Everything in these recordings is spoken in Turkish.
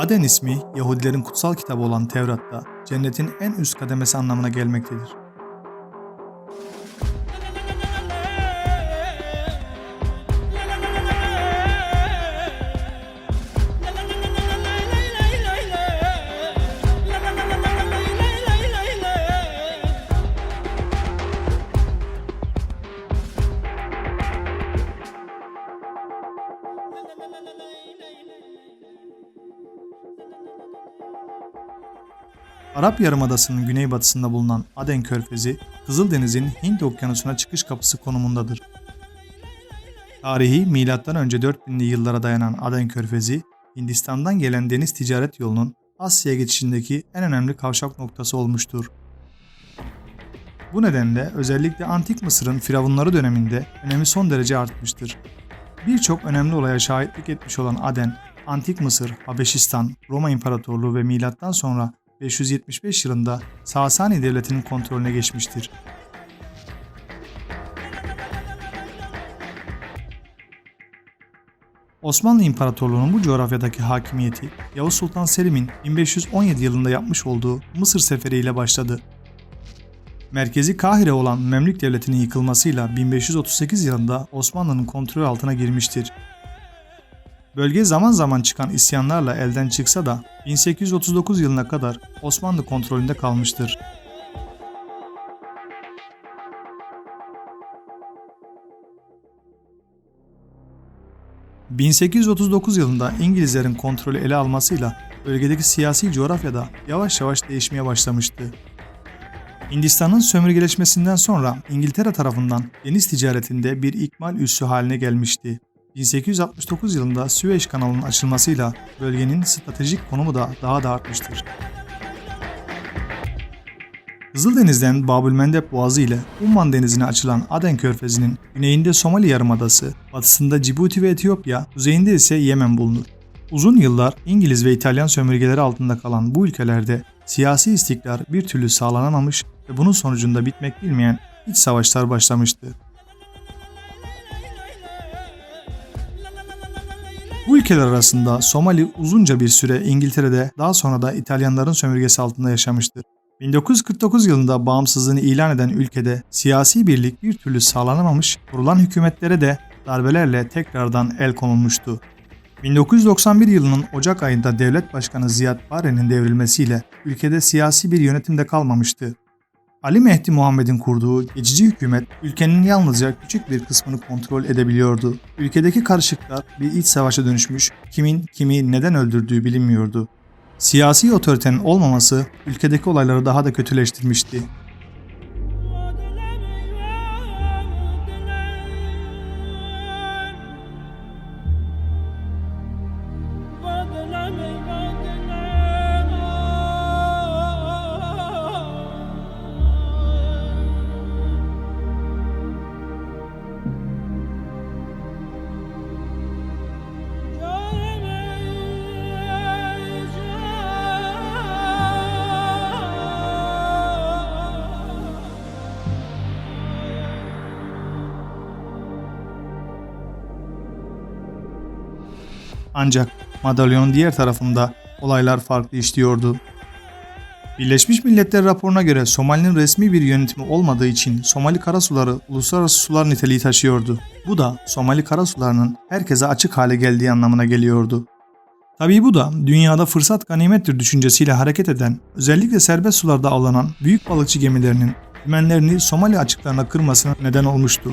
Aden ismi Yahudilerin kutsal kitabı olan Tevrat'ta cennetin en üst kademesi anlamına gelmektedir. Arap Yarımadası'nın güneybatısında bulunan Aden Körfezi, Kızıldeniz'in Hint Okyanusu'na çıkış kapısı konumundadır. Tarihi M.Ö. 4000'li yıllara dayanan Aden Körfezi, Hindistan'dan gelen deniz ticaret yolunun Asya'ya geçişindeki en önemli kavşak noktası olmuştur. Bu nedenle özellikle Antik Mısır'ın firavunları döneminde önemi son derece artmıştır. Birçok önemli olaya şahitlik etmiş olan Aden, Antik Mısır, Habeşistan, Roma İmparatorluğu ve milattan sonra 575 yılında Sasani Devleti'nin kontrolüne geçmiştir. Osmanlı İmparatorluğu'nun bu coğrafyadaki hakimiyeti Yavuz Sultan Selim'in 1517 yılında yapmış olduğu Mısır Seferi ile başladı. Merkezi Kahire olan Memlük Devleti'nin yıkılmasıyla 1538 yılında Osmanlı'nın kontrolü altına girmiştir. Bölge zaman zaman çıkan isyanlarla elden çıksa da 1839 yılına kadar Osmanlı kontrolünde kalmıştır. ...1839 yılında İngilizlerin kontrolü ele almasıyla bölgedeki siyasi coğrafyada yavaş yavaş değişmeye başlamıştı. Hindistan'ın sömürgeleşmesinden sonra İngiltere tarafından deniz ticaretinde bir ikmal üssü haline gelmişti. 1869 yılında Süveyş kanalının açılmasıyla bölgenin stratejik konumu da daha da artmıştır. Kızıldeniz'den Babülmendeb Boğazı ile Umman Denizi'ne açılan Aden Körfezi'nin güneyinde Somali Yarımadası, batısında Cibuti ve Etiyopya, kuzeyinde ise Yemen bulunur. Uzun yıllar İngiliz ve İtalyan sömürgeleri altında kalan bu ülkelerde siyasi istikrar bir türlü sağlanamamış ve bunun sonucunda bitmek bilmeyen iç savaşlar başlamıştı. Bu ülkeler arasında Somali uzunca bir süre İngiltere'de, daha sonra da İtalyanların sömürgesi altında yaşamıştır. 1949 yılında bağımsızlığını ilan eden ülkede siyasi birlik bir türlü sağlanamamış, kurulan hükümetlere de darbelerle tekrardan el konulmuştu. 1991 yılının Ocak ayında Devlet Başkanı Ziyad Barre'nin devrilmesiyle ülkede siyasi bir yönetim de kalmamıştı. Ali Mehdi Muhammed'in kurduğu geçici hükümet ülkenin yalnızca küçük bir kısmını kontrol edebiliyordu. Ülkedeki karışıklıklar bir iç savaşa dönüşmüş, kimin kimi neden öldürdüğü bilinmiyordu. Siyasi otoritenin olmaması ülkedeki olayları daha da kötüleştirmişti. Ancak madalyonun diğer tarafında olaylar farklı işliyordu. Birleşmiş Milletler raporuna göre Somali'nin resmi bir yönetimi olmadığı için Somali karasuları uluslararası sular niteliği taşıyordu. Bu da Somali karasularının herkese açık hale geldiği anlamına geliyordu. Tabii bu da dünyada fırsat ganimettir düşüncesiyle hareket eden, özellikle serbest sularda avlanan büyük balıkçı gemilerinin dümenlerini Somali açıklarına kırmasına neden olmuştu.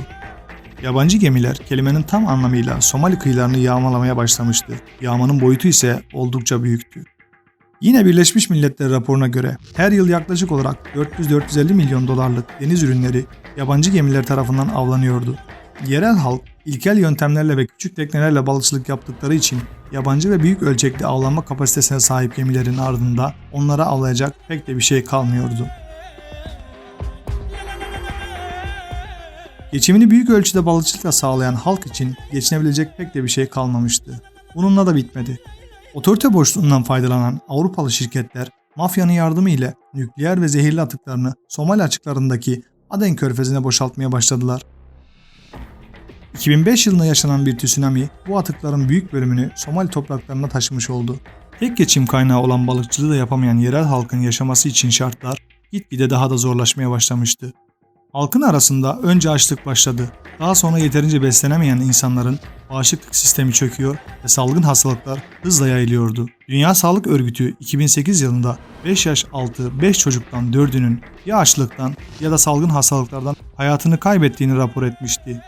Yabancı gemiler kelimenin tam anlamıyla Somali kıyılarını yağmalamaya başlamıştı. Yağmanın boyutu ise oldukça büyüktü. Yine Birleşmiş Milletler raporuna göre her yıl yaklaşık olarak 400-450 milyon dolarlık deniz ürünleri yabancı gemiler tarafından avlanıyordu. Yerel halk ilkel yöntemlerle ve küçük teknelerle balıkçılık yaptıkları için yabancı ve büyük ölçekli avlanma kapasitesine sahip gemilerin ardında onlara avlayacak pek de bir şey kalmıyordu. Geçimini büyük ölçüde balıkçılıkla sağlayan halk için geçinebilecek pek de bir şey kalmamıştı. Bununla da bitmedi. Otorite boşluğundan faydalanan Avrupalı şirketler mafyanın yardımı ile nükleer ve zehirli atıklarını Somali açıklarındaki Aden Körfezi'ne boşaltmaya başladılar. 2005 yılında yaşanan bir tsunami bu atıkların büyük bölümünü Somali topraklarına taşımış oldu. Tek geçim kaynağı olan balıkçılığı da yapamayan yerel halkın yaşaması için şartlar gitgide daha da zorlaşmaya başlamıştı. Halkın arasında önce açlık başladı. Daha sonra yeterince beslenemeyen insanların bağışıklık sistemi çöküyor ve salgın hastalıklar hızla yayılıyordu. Dünya Sağlık Örgütü 2008 yılında 5 yaş altı 5 çocuktan 4'ünün ya açlıktan ya da salgın hastalıklardan hayatını kaybettiğini rapor etmişti.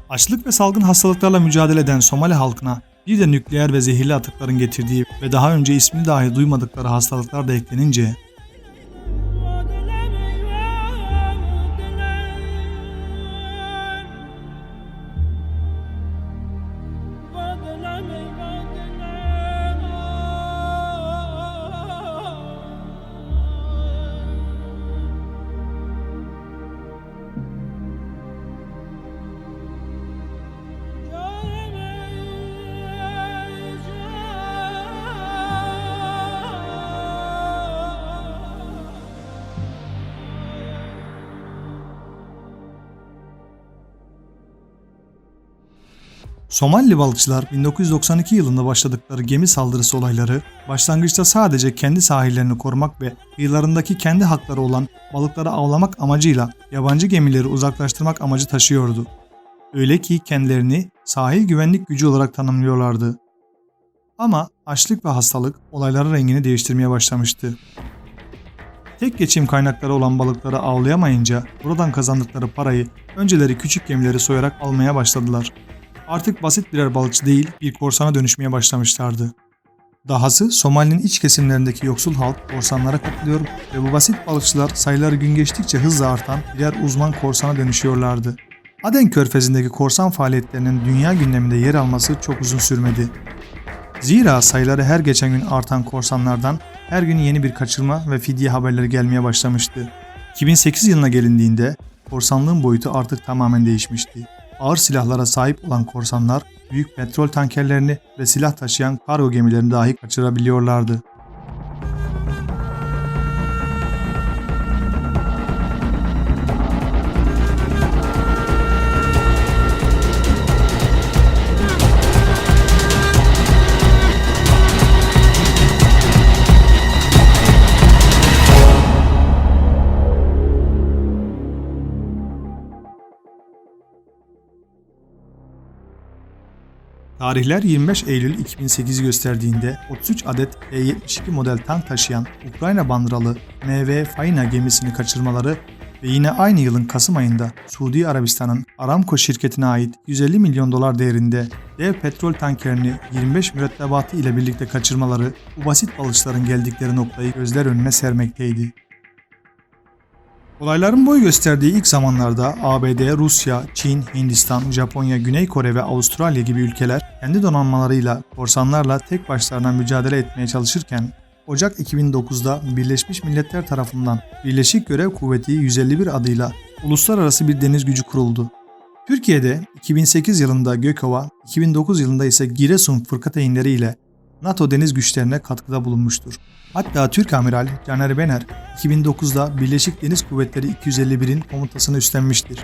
Açlık ve salgın hastalıklarla mücadele eden Somali halkına bir de nükleer ve zehirli atıkların getirdiği ve daha önce ismini dahi duymadıkları hastalıklar da eklenince Somalili balıkçılar 1992 yılında başladıkları gemi saldırısı olayları başlangıçta sadece kendi sahillerini korumak ve kıyılarındaki kendi hakları olan balıkları avlamak amacıyla yabancı gemileri uzaklaştırmak amacı taşıyordu. Öyle ki kendilerini sahil güvenlik gücü olarak tanımlıyorlardı. Ama açlık ve hastalık olayların rengini değiştirmeye başlamıştı. Tek geçim kaynakları olan balıkları avlayamayınca buradan kazandıkları parayı önceleri küçük gemileri soyarak almaya başladılar. Artık basit birer balıkçı değil, bir korsana dönüşmeye başlamışlardı. Dahası Somali'nin iç kesimlerindeki yoksul halk korsanlara katılıyor ve bu basit balıkçılar sayıları gün geçtikçe hızla artan birer uzman korsana dönüşüyorlardı. Aden Körfezi'ndeki korsan faaliyetlerinin dünya gündeminde yer alması çok uzun sürmedi. Zira sayıları her geçen gün artan korsanlardan her gün yeni bir kaçırma ve fidye haberleri gelmeye başlamıştı. 2008 yılına gelindiğinde korsanlığın boyutu artık tamamen değişmişti. Ağır silahlara sahip olan korsanlar büyük petrol tankerlerini ve silah taşıyan kargo gemilerini dahi kaçırabiliyorlardı. Tarihler 25 Eylül 2008 gösterdiğinde 33 adet E-72 model tank taşıyan Ukrayna bandıralı MV Faina gemisini kaçırmaları ve yine aynı yılın Kasım ayında Suudi Arabistan'ın Aramco şirketine ait 150 milyon dolar değerinde dev petrol tankerini 25 mürettebatı ile birlikte kaçırmaları bu basit balıkçıların geldikleri noktayı gözler önüne sermekteydi. Olayların boy gösterdiği ilk zamanlarda ABD, Rusya, Çin, Hindistan, Japonya, Güney Kore ve Avustralya gibi ülkeler kendi donanmalarıyla korsanlarla tek başlarına mücadele etmeye çalışırken Ocak 2009'da Birleşmiş Milletler tarafından Birleşik Görev Kuvveti 151 adıyla uluslararası bir deniz gücü kuruldu. Türkiye'de 2008 yılında Gökova, 2009 yılında ise Giresun fırkateynleri ile NATO deniz güçlerine katkıda bulunmuştur. Hatta Türk Amiral Caner Bener 2009'da Birleşik Deniz Kuvvetleri 251'in komutasını üstlenmiştir.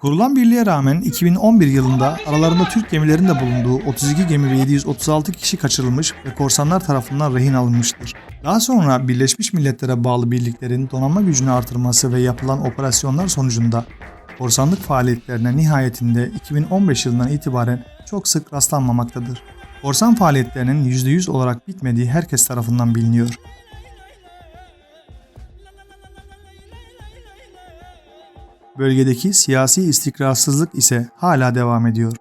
Kurulan birliğe rağmen 2011 yılında aralarında Türk gemilerinin de bulunduğu 32 gemi ve 736 kişi kaçırılmış ve korsanlar tarafından rehin alınmıştır. Daha sonra Birleşmiş Milletler'e bağlı birliklerin donanma gücünü artırması ve yapılan operasyonlar sonucunda korsanlık faaliyetlerine nihayetinde 2015 yılından itibaren çok sık rastlanmamaktadır. Korsan faaliyetlerinin %100 olarak bitmediği herkes tarafından biliniyor. Bölgedeki siyasi istikrarsızlık ise hala devam ediyor.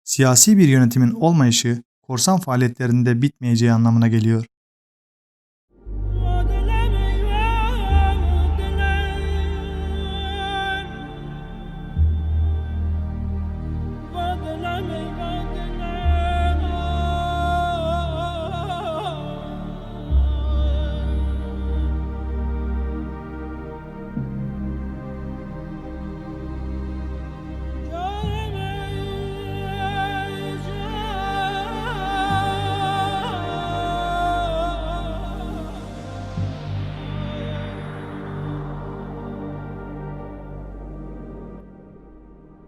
Siyasi bir yönetimin olmayışı korsan faaliyetlerinde bitmeyeceği anlamına geliyor.